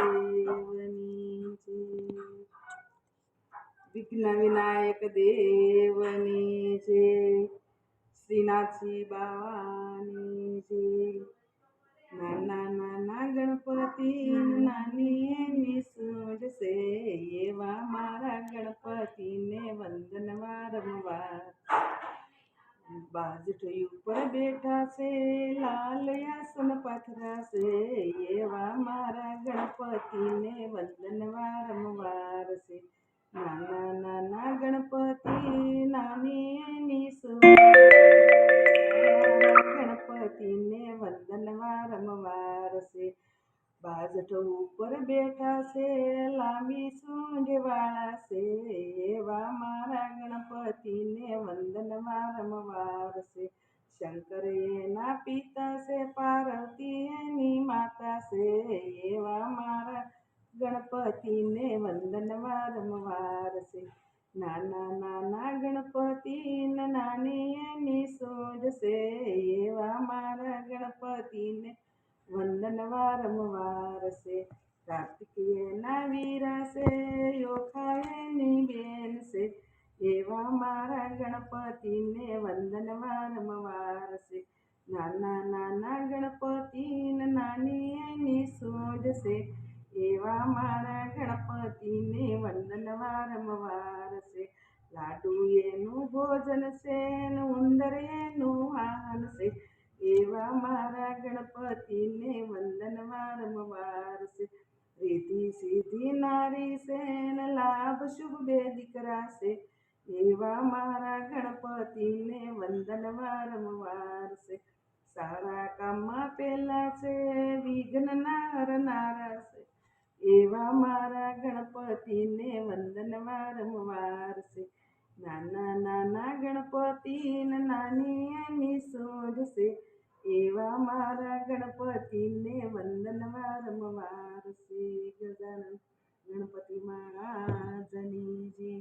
દેવની જય. વિઘ્ન વિનાયક દેવની જય. શ્રીનાથજી બાવાની જય. નાના નાના ગણપતિ નાની એની સૂઝ છે, એવા મારા ગણપતિને વંદન વારંવાર. બાજઠી ઉપર બેઠા છે, લાલ આસન પથરા છે, એવા મારા ગણપતિને વંદન વારંવાર છે. નાના નાના ગણપતિ નાની એની ગણપતિને વંદન વારંવાર છે. બાજઠ ઉપર બેઠા છે, લાંબી સૂંઢ વાળા છે, એવા મારા ગણપતિને વંદન વારંવાર છે. શંકર એના પિતા છે, પાર્વતી એની માતા છે, એવા મારા ગણપતિને વંદન વારંવાર છે. નાના નાના ગણપતિ નાની એની સૂઝ છે, એવા મારા ગણપતિને વંદન વારંવાર છે. કાર્તિકેયના વીરા છે, યોખા એની બેન છે, એવા મારા ગણપતિને વંદન વારંવાર છે. નાના નાના ગણપતિ નાની એની સૂઝ છે, એવા મારા ગણપતિને વંદન વારંવાર છે. લાડુ એનું ભોજન છે, ઉંદર એનું વાહન છે, એવા મારા ગણપતિને વંદન વારંવાર છે. રીધિ સીધી નારી છે, લાભ શુભ બે દીકરા છે, એવા મારા ગણપતિને વંદન વારંવાર છે. સારા કામમાં પેલા છે, વિઘ્ન નારનારા છે, એવા મારા ગણપતિને વંદન વારંવાર છે. નાના નાના ગણપતિ નાની એની સૂઝ છે, એવા મારા ગણપતિને વંદન વારંવાર છે. ગજાનન ગણપતિ મહારાજની જય.